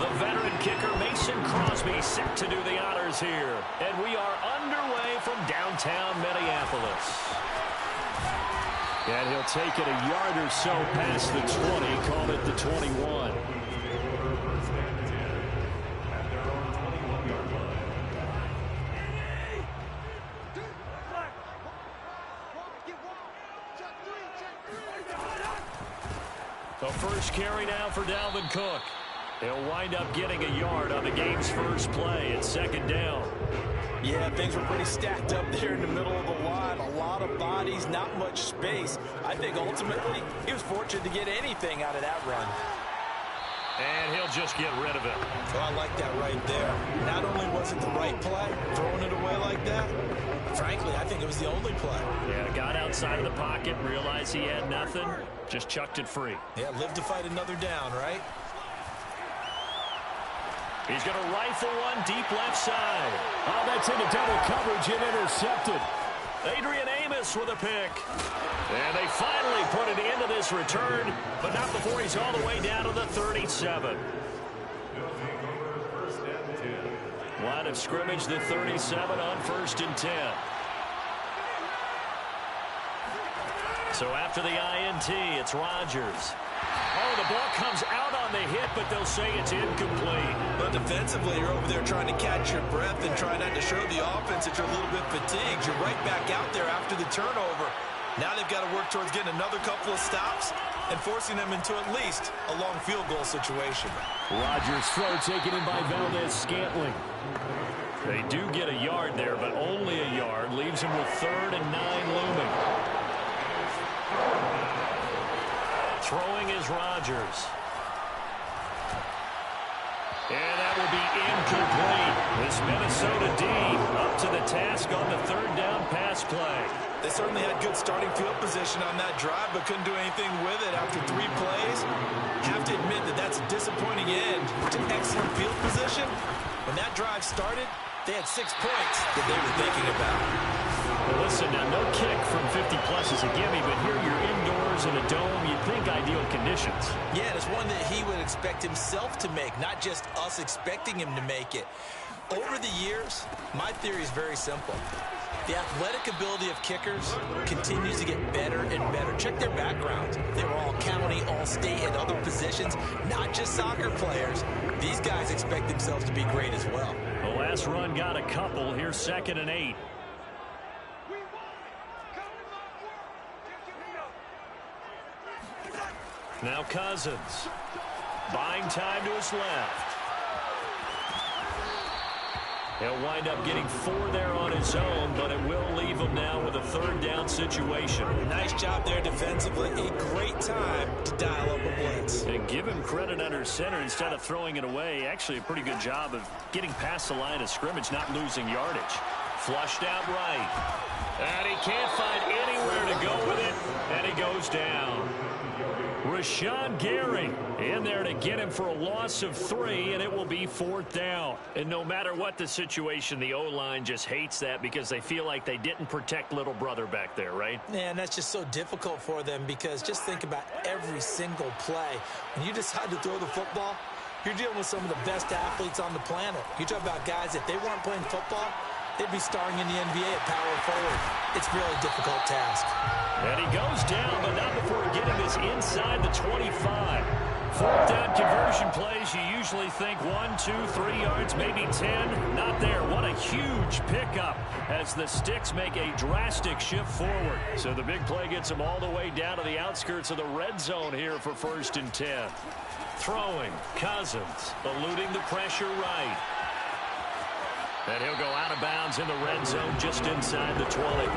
The veteran kicker Mason Crosby set to do the honors here. And we are underway from downtown Minneapolis. And he'll take it a yard or so past the 20, call it the 21. The first carry now for Dalvin Cook. He'll wind up getting a yard on the game's first play. It's second down. Yeah, things were pretty stacked up there in the middle of the line. A lot of bodies, not much space. I think ultimately he was fortunate to get anything out of that run. And he'll just get rid of it. Oh, I like that right there. Not only was it the right play, throwing it away like that, frankly, I think it was the only play. Yeah, got outside of the pocket, realized he had nothing, just chucked it free. Yeah, live to fight another down, right? He's going to rifle one deep left side. Oh, that's into double coverage and intercepted. Adrian Amos with a pick. And they finally put it into this return, but not before he's all the way down to the 37. Line of scrimmage, the 37 on 1st and 10. So after the INT, it's Rodgers. Oh, the ball comes out on the hit, but they'll say it's incomplete. But defensively, you're over there trying to catch your breath and try not to show the offense that you're a little bit fatigued. You're right back out there after the turnover. Now they've got to work towards getting another couple of stops and forcing them into at least a long field goal situation. Rodgers' throw taken in by Valdez-Scantling. They do get a yard there, but only a yard. Leaves them with 3rd and 9 looming. Throwing is Rodgers. And that will be incomplete. This Minnesota D up to the task on the 3rd down pass play. They certainly had good starting field position on that drive, but couldn't do anything with it after 3 plays. Have to admit that that's a disappointing end to excellent field position. When that drive started, they had 6 points that they were thinking about. Well, listen, now no kick from 50-plus is a gimme, but here you're indoors in a dome. You'd think ideal conditions. Yeah, and it's one that he would expect himself to make, not just us expecting him to make it. Over the years, my theory is very simple. The athletic ability of kickers continues to get better and better. Check their backgrounds. They were all county, all state, and other positions, not just soccer players. These guys expect themselves to be great as well. The last run got a couple. Here's 2nd and 8. Now Cousins. Buying time to his left. He'll wind up getting 4 there on his own, but it will leave him now with a 3rd down situation. Nice job there defensively. A great time to dial up a blitz. And give him credit under center instead of throwing it away. Actually a pretty good job of getting past the line of scrimmage, not losing yardage. Flushed out right. And he can't find anywhere to go with it, and he goes down. Rashawn Gary in there to get him for a loss of 3, and it will be 4th down. And no matter what the situation, the O-line just hates that because they feel like they didn't protect little brother back there, right? Yeah, and that's just so difficult for them because just think about every single play. When you decide to throw the football, you're dealing with some of the best athletes on the planet. You talk about guys, if they weren't playing football, they'd be starring in the NBA at power forward. It's a really difficult task. And he goes down, but not before getting this inside the 25. 4th down conversion plays, you usually think 1, 2, 3 yards, maybe 10. Not there. What a huge pickup as the Sticks make a drastic shift forward. So the big play gets them all the way down to the outskirts of the red zone here for 1st and 10. Throwing, Cousins, eluding the pressure right. And he'll go out of bounds in the red zone just inside the 20.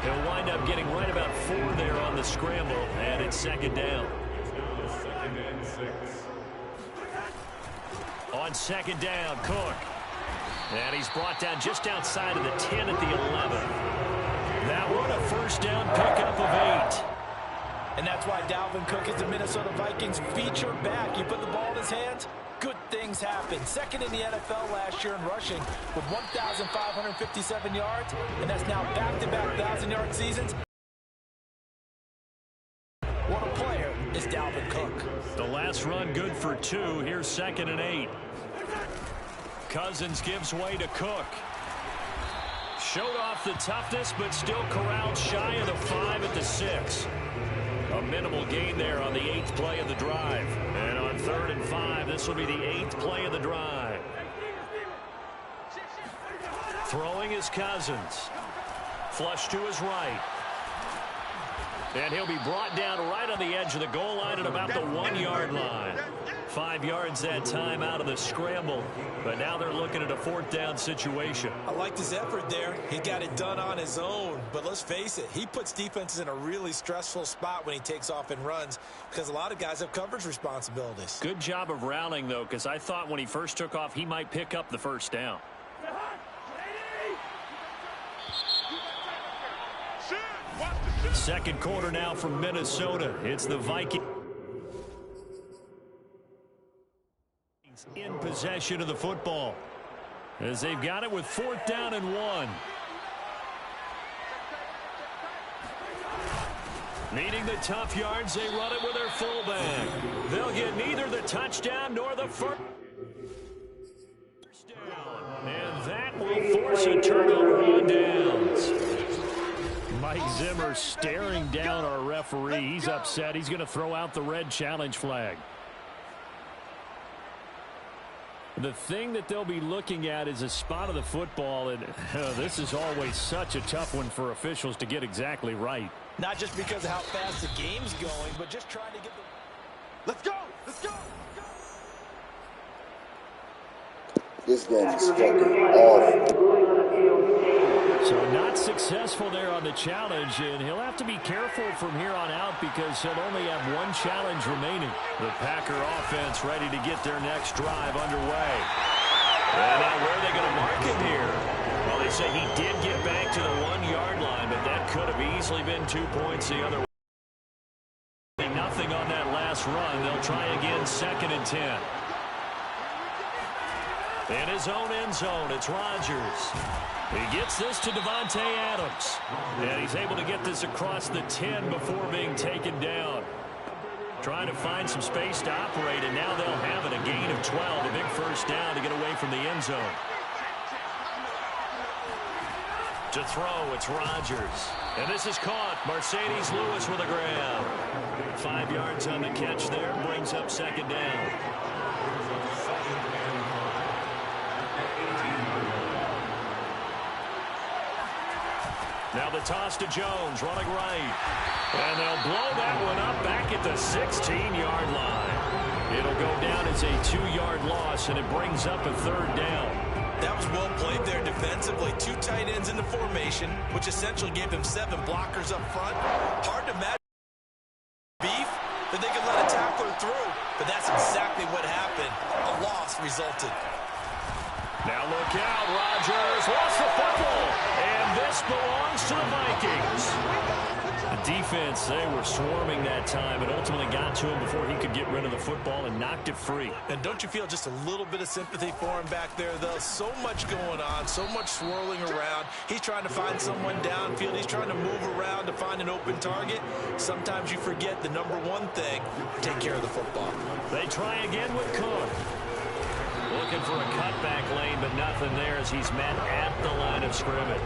He'll wind up getting right about 4 there on the scramble, and it's 2nd down. On 2nd down, Cook. And he's brought down just outside of the 10 at the 11. That one a 1st down pickup of 8. And that's why Dalvin Cook is the Minnesota Vikings feature back. You put the ball in his hands, good things happen. 2nd in the NFL last year in rushing with 1,557 yards, and that's now back-to-back 1,000-yard seasons. What a player is Dalvin Cook. The last run good for 2. Here's 2nd and 8. Cousins gives way to Cook. Showed off the toughness, but still corralled shy of the 5 at the 6. A minimal gain there on the 8th play of the drive. And on 3rd and 5, this will be the 8th play of the drive. Throwing is Cousins. Flush to his right. And he'll be brought down right on the edge of the goal line at about the 1-yard line. 5 yards that time out of the scramble. But now they're looking at a 4th down situation. I liked his effort there. He got it done on his own. But let's face it, he puts defenses in a really stressful spot when he takes off and runs because a lot of guys have coverage responsibilities. Good job of rounding, though, because I thought when he first took off, he might pick up the 1st down. Second quarter now from Minnesota. It's the Vikings in possession of the football as they've got it with 4th down and 1. Needing the tough yards, they run it with their fullback. They'll get neither the touchdown nor the first down. And that will force a turnover on downs. Mike Zimmer staring down our referee. He's upset. He's going to throw out the red challenge flag. The thing that they'll be looking at is a spot of the football, and this is always such a tough one for officials to get exactly right. Not just because of how fast the game's going, but just trying to get the... Let's go! Let's go! This game is fucking awful. So not successful there on the challenge, and he'll have to be careful from here on out because he'll only have 1 challenge remaining. The Packer offense ready to get their next drive underway. And now where are they going to mark him here? Well, they say he did get back to the 1-yard line, but that could have easily been 2 points the other way. Nothing on that last run. They'll try again, 2nd and 10. In his own end zone, it's Rodgers. He gets this to Davante Adams. And he's able to get this across the 10 before being taken down. Trying to find some space to operate, and now they'll have it. A gain of 12, a big 1st down to get away from the end zone. To throw, it's Rodgers. And this is caught. Mercedes Lewis with a grab. 5 yards on the catch there, brings up 2nd down. Now the toss to Jones, running right. And they'll blow that one up back at the 16-yard line. It'll go down as a 2-yard loss, and it brings up a 3rd down. That was well played there defensively. 2 tight ends in the formation, which essentially gave them 7 blockers up front. Hard to imagine beef that they could let a tackler through, but that's exactly what happened. A loss resulted. Now look out, Rodgers lost the football, and this belongs to the Vikings. The defense, they were swarming that time. It ultimately got to him before he could get rid of the football and knocked it free. And don't you feel just a little bit of sympathy for him back there, though? So much going on, so much swirling around. He's trying to find someone downfield. He's trying to move around to find an open target. Sometimes you forget the number one thing, take care of the football. They try again with Cook. Looking for a cutback lane, but nothing there as he's met at the line of scrimmage.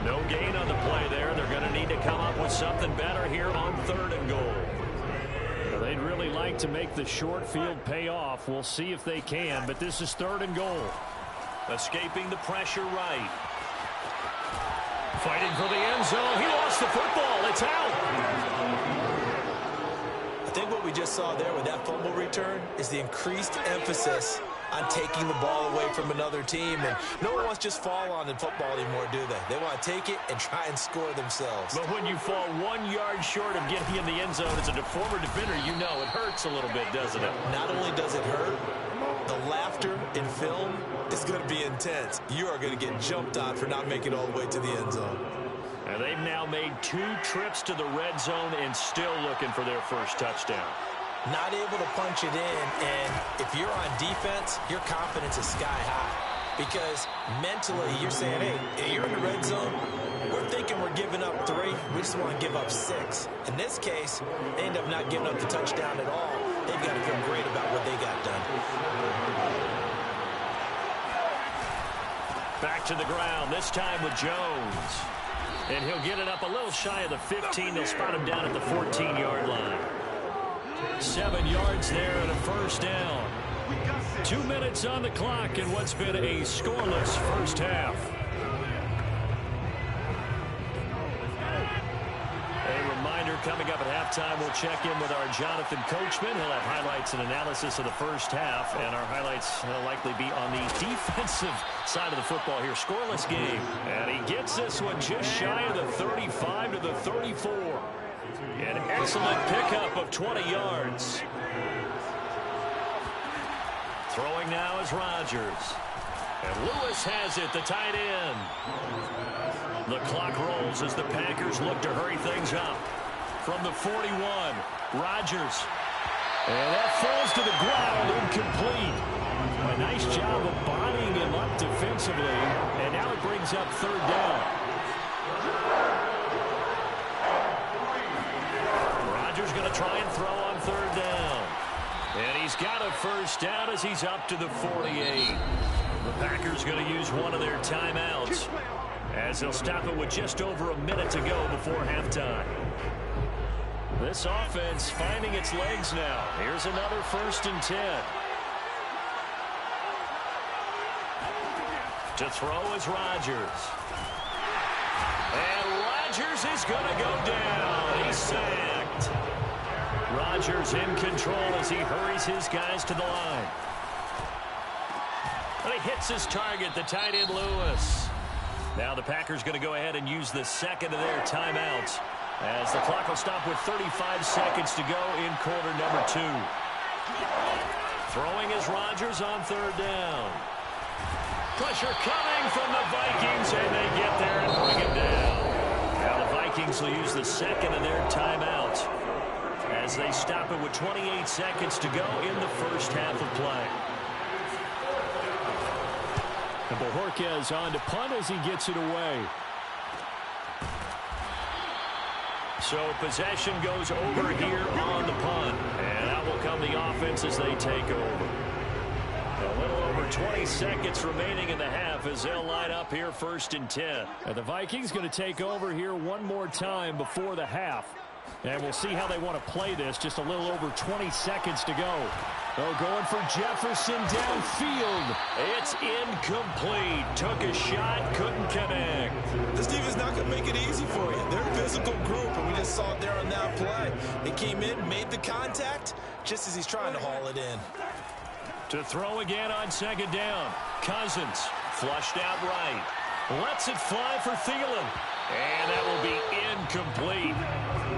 No gain on the play there. They're going to need to come up with something better here on 3rd and goal. Well, they'd really like to make the short field pay off. We'll see if they can, but this is 3rd and goal. Escaping the pressure right. Fighting for the end zone. He lost the football. It's out. I think what we just saw there with that fumble return is the increased emphasis on taking the ball away from another team. And no one wants to just fall on in football anymore, do they? They want to take it and try and score themselves. But when you fall 1 yard short of getting in the end zone as a former defender, you know it hurts a little bit, doesn't it? Not only does it hurt, the laughter in film is going to be intense. You are going to get jumped on for not making it all the way to the end zone. And they've now made 2 trips to the red zone and still looking for their first touchdown. Not able to punch it in, and if you're on defense, your confidence is sky high. Because mentally, you're saying, hey, you're in the red zone. We're thinking we're giving up 3. We just want to give up 6. In this case, they end up not giving up the touchdown at all. They've got to feel great about what they got done. Back to the ground, this time with Jones. And he'll get it up a little shy of the 15. They'll spot him down at the 14-yard line. 7 yards there and a first down. 2 minutes on the clock in what's been a scoreless first half. A reminder coming up at halftime, we'll check in with our Jonathan Coachman. He'll have highlights and analysis of the first half, and our highlights will likely be on the defensive side of the football here. Scoreless game, and he gets this one just shy of the 35 to the 34. An excellent pickup of 20 yards. Throwing now is Rodgers. And Lewis has it, the tight end. The clock rolls as the Packers look to hurry things up. From the 41, Rodgers. And that falls to the ground, incomplete. A nice job of bodying him up defensively. And now it brings up third down. Rodgers going to try and throw on third down. And he's got a first down as he's up to the 48. The Packers going to use one of their timeouts as they'll stop it with just over a minute to go before halftime. This offense finding its legs now. Here's another 1st and 10. To throw is Rodgers. And Rodgers is going to go down. He's sacked. Rodgers in control as he hurries his guys to the line. And he hits his target, the tight end Lewis. Now the Packers going to go ahead and use the second of their timeouts as the clock will stop with 35 seconds to go in quarter number 2. Throwing is Rodgers on third down. Pressure coming from the Vikings, and they get there and bring it down. Now the Vikings will use the second of their timeouts as they stop it with 28 seconds to go in the first half of play. And Bojorquez on to punt as he gets it away. So possession goes over here on the punt. And out will come the offense as they take over. A little over 20 seconds remaining in the half as they'll line up here 1st and 10. And the Vikings going to take over here one more time before the half. And we'll see how they want to play this. Just a little over 20 seconds to go. Oh, going for Jefferson downfield. It's incomplete. Took a shot, couldn't connect. This defense not going to make it easy for you. They're a physical group, and we just saw it there on that play. He came in, made the contact, just as he's trying to haul it in. To throw again on second down. Cousins flushed out right. Lets it fly for Thielen. And that will be incomplete.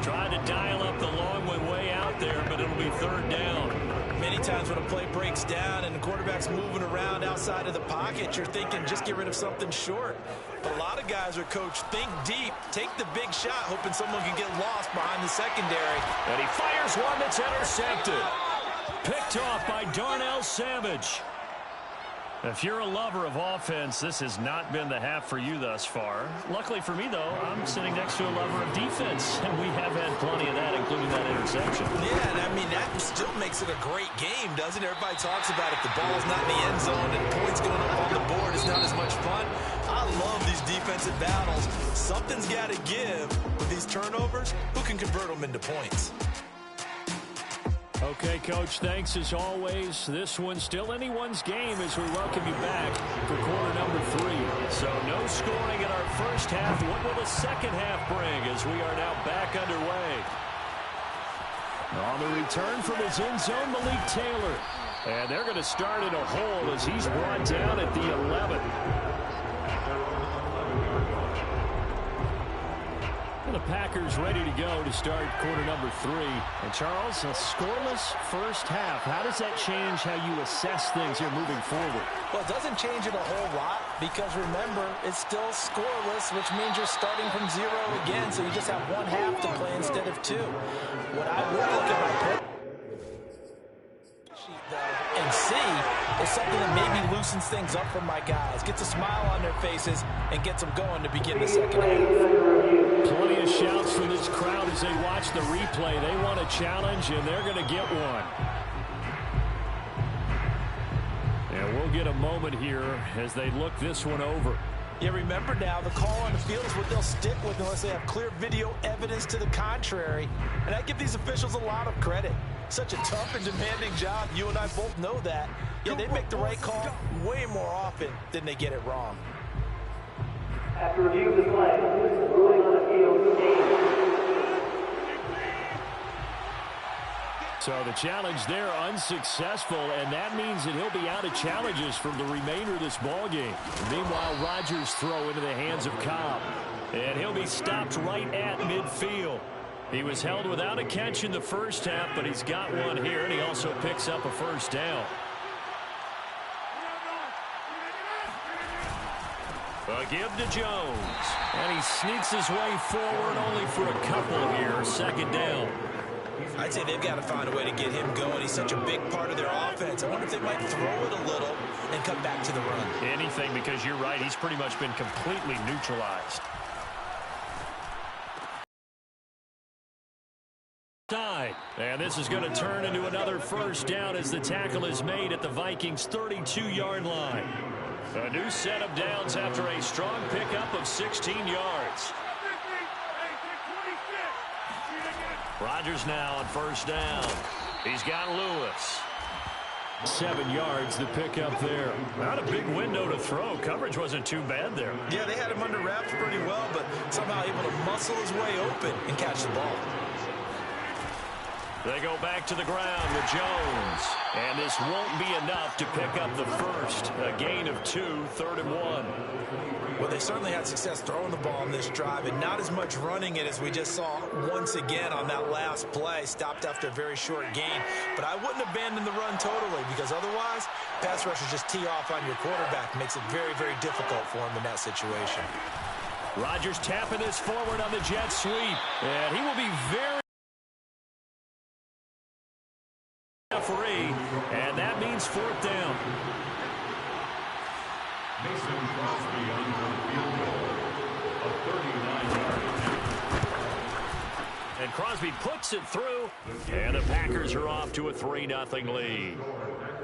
Trying to dial up the long way out there, but it'll be third down. Many times when a play breaks down and the quarterback's moving around outside of the pocket, you're thinking just get rid of something short. But a lot of guys are coached, think deep, take the big shot, hoping someone can get lost behind the secondary. And he fires one that's intercepted. Picked off by Darnell Savage. If you're a lover of offense, this has not been the half for you thus far. Luckily for me, though, I'm sitting next to a lover of defense, and we have had plenty of that, including that interception. Yeah, and I mean, that still makes it a great game, doesn't it? Everybody talks about if the ball's not in the end zone and points going up on the board, it's not as much fun. I love these defensive battles. Something's got to give with these turnovers. Who can convert them into points? Okay, Coach, thanks as always. This one's still anyone's game as we welcome you back for quarter number 3. So no scoring in our first half. What will the second half bring as we are now back underway? On the return from his end zone, Malik Taylor. And they're going to start in a hole as he's brought down at the 11. The Packers ready to go to start quarter number 3. And Charles, a scoreless first half. How does that change how you assess things here moving forward? Well, it doesn't change it a whole lot because, remember, it's still scoreless, which means you're starting from 0 again, so you just have one half to play instead of 2. What I would look at my sheet, though, and see is something that maybe loosens things up for my guys, gets a smile on their faces, and gets them going to begin the second half. Plenty of shouts from this crowd as they watch the replay. They want a challenge, and they're going to get one. And we'll get a moment here as they look this one over. Yeah, remember now, the call on the field is what they'll stick with unless they have clear video evidence to the contrary. And I give these officials a lot of credit. Such a tough and demanding job. You and I both know that. Yeah, they make the right call way more often than they get it wrong. After review of the play, ruling on the field, So the challenge there unsuccessful, and that means that he'll be out of challenges for the remainder of this ball game. Meanwhile, Rodgers' throw into the hands of Cobb, and he'll be stopped right at midfield. He was held without a catch in the first half, but he's got one here, and he also picks up a first down. A give to Jones, and he sneaks his way forward only for a couple here. Second down. I'd say they've got to find a way to get him going. He's such a big part of their offense. I wonder if they might throw it a little and come back to the run. Anything, because you're right. He's pretty much been completely neutralized. And this is going to turn into another first down as the tackle is made at the Vikings' 32-yard line. A new set of downs after a strong pickup of 16 yards. Rodgers now on first down. He's got Lewis. 7 yards the pickup there. Not a big window to throw. Coverage wasn't too bad there. Yeah, they had him under wraps pretty well, but somehow able to muscle his way open and catch the ball. They go back to the ground with Jones. And this won't be enough to pick up the first. A gain of 2, 3rd and 1. Well, they certainly had success throwing the ball on this drive, and not as much running it as we just saw once again on that last play. Stopped after a very short gain. But I wouldn't abandon the run totally, because otherwise, pass rushers just tee off on your quarterback. Makes it very, very difficult for him in that situation. Rodgers tapping this forward on the jet sweep. And he will be very referee, and that means 4th down. Mason Crosby on the field goal, a 39-yard attempt. And Crosby puts it through, and the Packers are off to a 3-0 lead.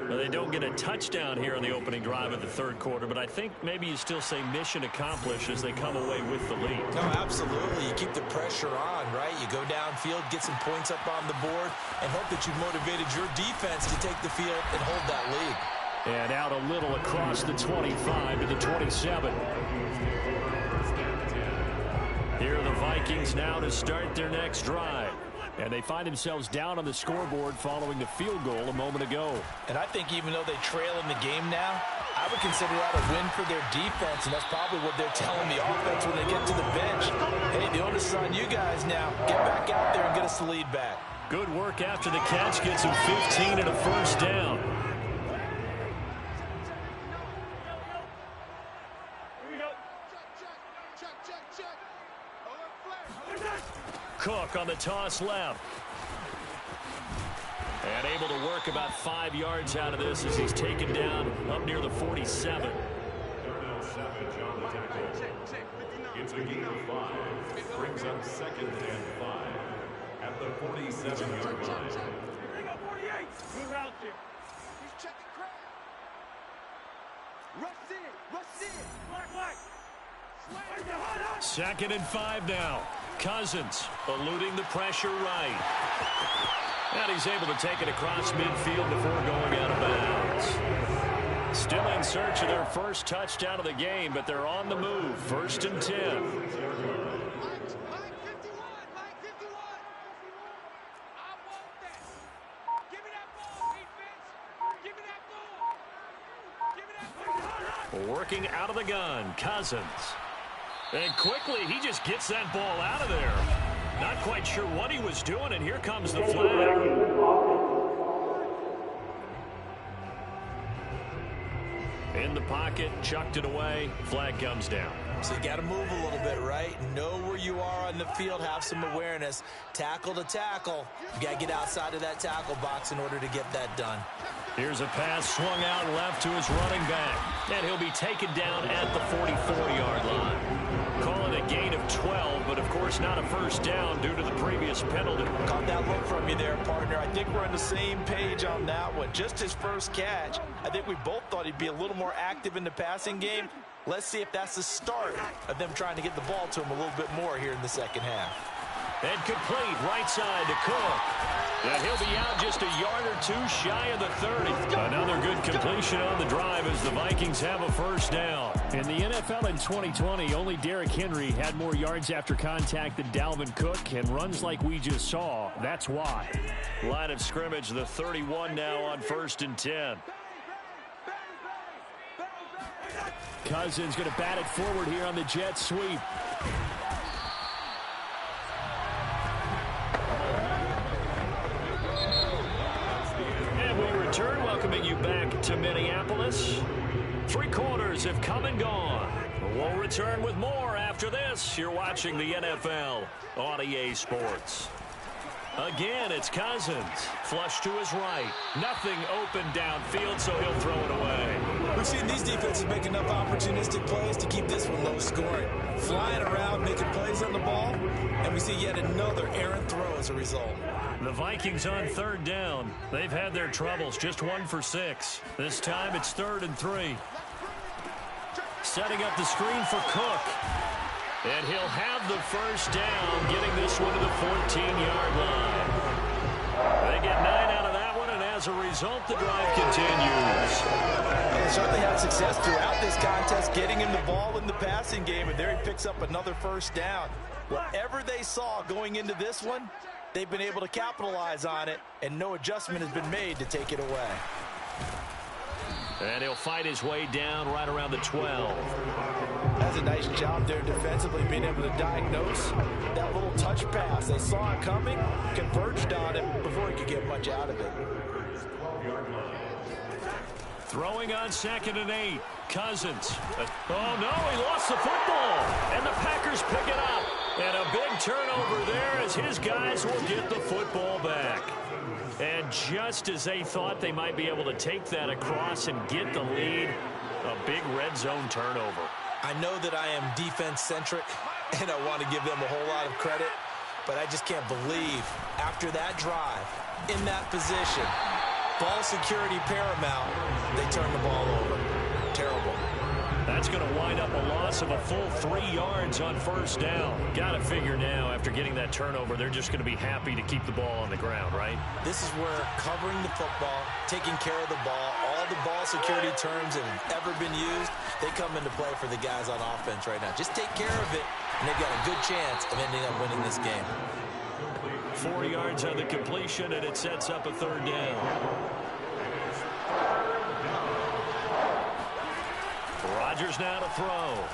Well, they don't get a touchdown here on the opening drive of the third quarter, but I think maybe you still say mission accomplished as they come away with the lead. No, absolutely. You keep the pressure on, right? You go downfield, get some points up on the board, and hope that you've motivated your defense to take the field and hold that lead. And out a little across the 25 to the 27. Here are the Vikings now to start their next drive. And they find themselves down on the scoreboard following the field goal a moment ago. And I think even though they trail in the game now, I would consider that a win for their defense, and that's probably what they're telling the offense when they get to the bench. Hey, the onus is on you guys now. Get back out there and get us the lead back. Good work after the catch. Gets him 15 and a first down. Cook on the toss left. And able to work about 5 yards out of this as he's taken down up near the 47. Third down, Savage on the tackle. It's a gain of 5. Brings up 2nd and 5 at the 47-yard line. Move out there. He's checking crowd. Rush in. Rush in. Black. 2nd and 5 now. Cousins eluding the pressure right. And he's able to take it across midfield before going out of bounds. Still in search of their first touchdown of the game, but they're on the move. 1st and 10. Working out of the gun, Cousins. And quickly, he just gets that ball out of there. Not quite sure what he was doing, and here comes the flag. in the pocket, chucked it away, flag comes down. So you got to move a little bit, right? Know where you are on the field, have some awareness. Tackle to tackle. You got to get outside of that tackle box in order to get that done. Here's a pass swung out left to his running back. And he'll be taken down at the 44-yard line. Calling a gain of 12, but of course not a first down due to the previous penalty. Caught that look from you there, partner. I think we're on the same page on that one. Just his first catch. I think we both thought he'd be a little more active in the passing game. Let's see if that's the start of them trying to get the ball to him a little bit more here in the second half. And complete right side to Cook. And he'll be out just a yard or two shy of the 30. Another good completion on the drive as the Vikings have a first down. In the NFL in 2020, only Derrick Henry had more yards after contact than Dalvin Cook, and runs like we just saw. That's why. Line of scrimmage, the 31 now on 1st and 10. Cousins going to bat it forward here on the jet sweep. And we return, welcoming you back to Minneapolis. 3 quarters have come and gone. We'll return with more after this. You're watching the NFL on EA Sports. Again, it's Cousins. Flush to his right. Nothing open downfield, so he'll throw it away. We've seen these defenses make enough opportunistic plays to keep this one low scoring. Flying around, making plays on the ball, and we see yet another errant throw as a result. The Vikings on 3rd down. They've had their troubles, just 1 for 6. This time it's 3rd and 3. Setting up the screen for Cook. And he'll have the first down, getting this one to the 14-yard line. They get 9 out of that one, and as a result, the drive continues. And they certainly had success throughout this contest, getting him the ball in the passing game, and there he picks up another first down. Whatever they saw going into this one, they've been able to capitalize on it, and no adjustment has been made to take it away. And he'll fight his way down right around the 12. That's a nice job there defensively, being able to diagnose that little touch pass. They saw it coming, converged on it before he could get much out of it. Throwing on 2nd and 8. Cousins. Oh, no, he lost the football. And the Packers pick it up. And a big turnover there as his guys will get the football back. And just as they thought they might be able to take that across and get the lead, a big red zone turnover. I know that I am defense-centric, and I want to give them a whole lot of credit, but I just can't believe after that drive, in that position, ball security paramount, they turn the ball over. Terrible. That's going to wind up a loss of a full 3 yards on 1st down. Got to figure now, after getting that turnover, they're just going to be happy to keep the ball on the ground, right? This is where covering the football, taking care of the ball, all the ball security terms that have ever been used, they come into play for the guys on offense right now. Just take care of it, and they've got a good chance of ending up winning this game. 4 yards on the completion, and it sets up a 3rd down. Rodgers now to throw.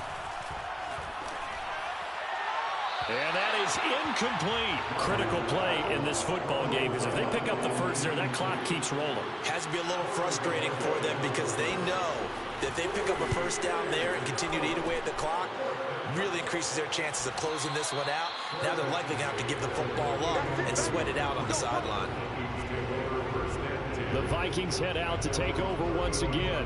And that is incomplete. Critical play in this football game, because if they pick up the first there, that clock keeps rolling. Has to be a little frustrating for them because they know that if they pick up a first down there and continue to eat away at the clock, really increases their chances of closing this one out. Now they're likely going to have to give the football up and sweat it out on the sideline. The Vikings head out to take over once again.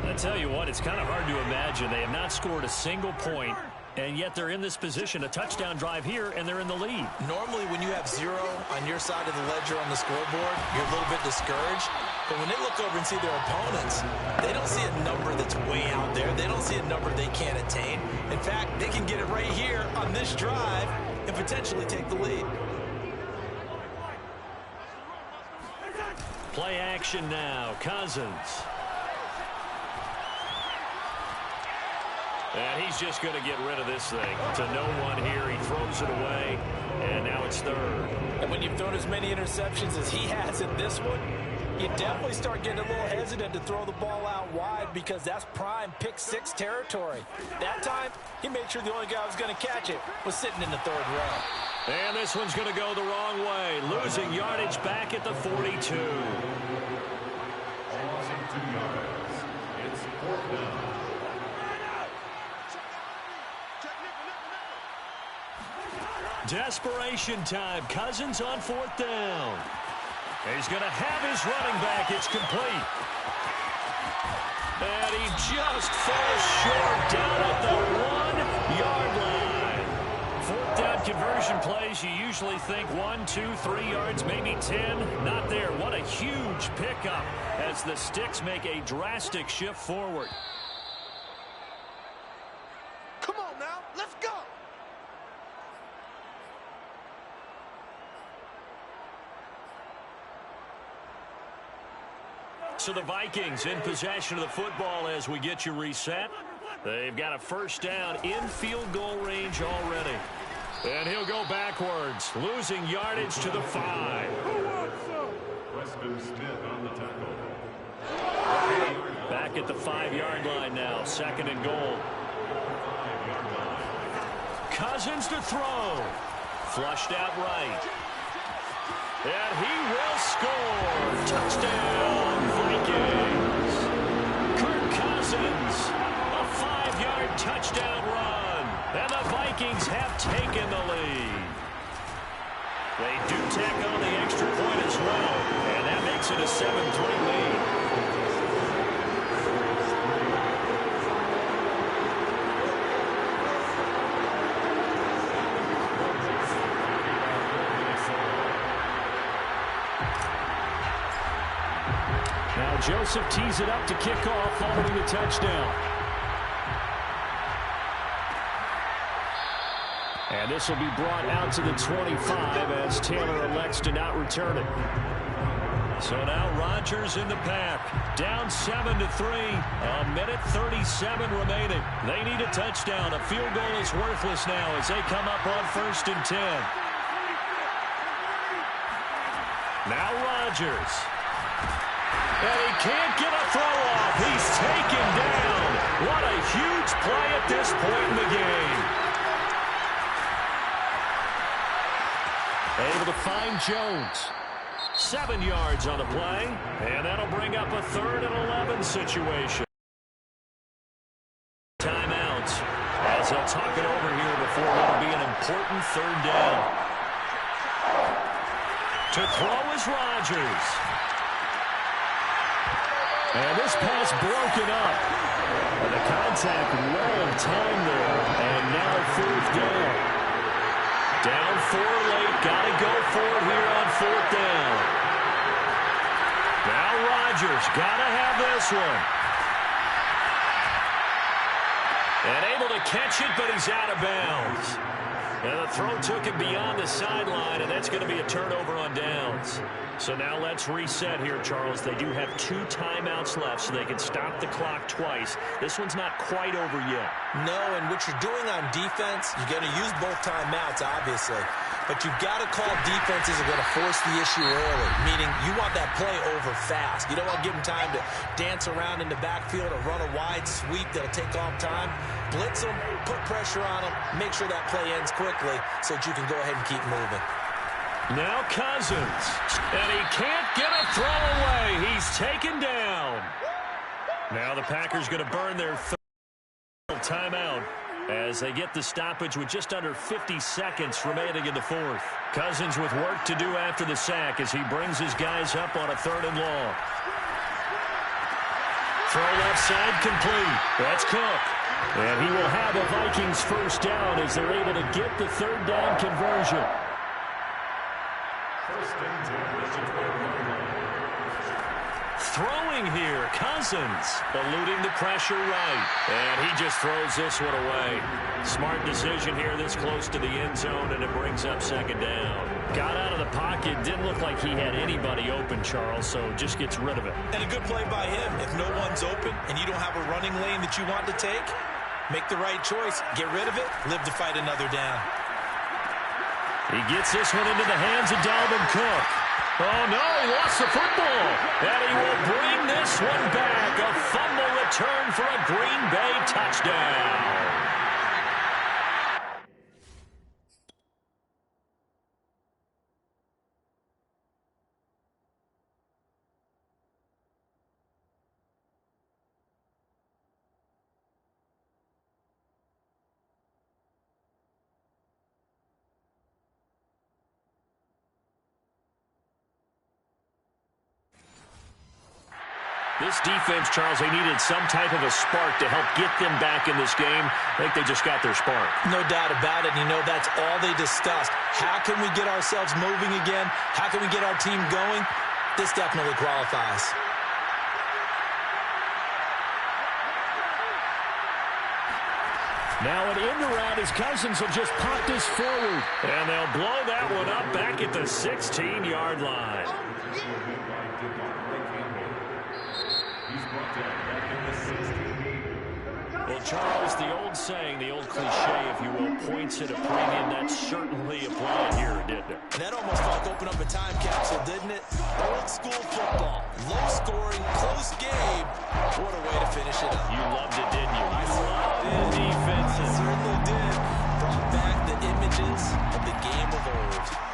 I tell you what, it's kind of hard to imagine. They have not scored a single point, and yet they're in this position, a touchdown drive here, and they're in the lead. Normally, when you have 0 on your side of the ledger on the scoreboard, you're a little bit discouraged. But when they look over and see their opponents, they don't see a number that's way out there. They don't see a number they can't attain. In fact, they can get it right here on this drive and potentially take the lead. Play action now. Cousins. And he's just going to get rid of this thing. To no one here. He throws it away. And now it's 3rd. And when you've thrown as many interceptions as he has in this one, you definitely start getting a little hesitant to throw the ball out wide because that's prime pick-6 territory. That time, he made sure the only guy who was going to catch it was sitting in the 3rd row. And this one's going to go the wrong way. Losing yardage back at the 42. It's fourth down. Desperation time. Cousins on fourth down. He's going to have his running back. It's complete. And he just falls short down at the 1-yard line. Fourth down conversion plays, you usually think 1, 2, 3 yards, maybe 10. Not there. What a huge pickup as the Sticks make a drastic shift forward. Come on now, let's go. So the Vikings in possession of the football as we get you reset. They've got a first down in field goal range already. And he'll go backwards, losing yardage to the 5. Preston Smith on the tackle. Back at the 5-yard line now, second and goal. Cousins to throw. Flushed out right. And he will score. Touchdown, Vikings. Kirk Cousins, a 5-yard touchdown run. And the Vikings have taken the lead. They do tack on the extra point as well. And that makes it a 7-3 lead. Now Joseph tees it up to kick off following the touchdown. And this will be brought out to the 25 as Taylor elects to not return it. So now Rodgers in the pack. Down 7-3. A minute 37 remaining. They need a touchdown. A field goal is worthless now as they come up on 1st and 10. Now Rodgers. And he can't get a throw off. He's taken down. What a huge play at this point in the game. Able to find Jones. 7 yards on the play. And that'll bring up a 3rd and 11 situation. Timeouts. As they'll talk it over here before it'll be an important 3rd down. To throw is Rodgers. And this pass broken up. And the contact well timed there. And now 4th down. Down 4 late. Got to go for it here on 4th down. Now Rodgers got to have this one. And able to catch it, but he's out of bounds. And the throw took him beyond the sideline, and that's going to be a turnover on downs. So now let's reset here, Charles. They do have 2 timeouts left, so they can stop the clock twice. This one's not quite over yet. No, and what you're doing on defense, you're going to use both timeouts, obviously. But you've got to call defenses are going to force the issue early, meaning you want that play over fast. You don't want to give them time to dance around in the backfield or run a wide sweep that'll take off time. Blitz them, put pressure on them, make sure that play ends quickly so that you can go ahead and keep moving. Now Cousins, and he can't get a throw away. He's taken down. Now the Packers going to burn their 3rd timeout as they get the stoppage with just under 50 seconds remaining in the 4th. Cousins with work to do after the sack as he brings his guys up on a 3rd and long. Throw left side complete. That's Cook. And he will have a Vikings first down as they're able to get the 3rd down conversion. Throwing here, Cousins eluding the pressure right. And he just throws this one away. Smart decision here this close to the end zone, and it brings up 2nd down. Got out of the pocket, didn't look like he had anybody open, Charles, so just gets rid of it. And a good play by him. If no one's open and you don't have a running lane that you want to take, make the right choice. Get rid of it, live to fight another down. He gets this one into the hands of Dalvin Cook. Oh, no, he lost the football. And he will bring this one back. A fumble return for a Green Bay touchdown. This defense, Charles, they needed some type of a spark to help get them back in this game. I think they just got their spark. No doubt about it. You know, that's all they discussed. How can we get ourselves moving again? How can we get our team going? This definitely qualifies. Now an end around, his Cousins will just pop this forward. And they'll blow that one up back at the 16-yard line. Well, Charles, the old saying, the old cliche, if you will, points at a premium. That certainly applied here, didn't it? That almost like opened up a time capsule, didn't it? Old school football, low scoring, close game. What a way to finish it up. You loved it, didn't you? You loved the defenses. I certainly did. Brought back the images of the game of old.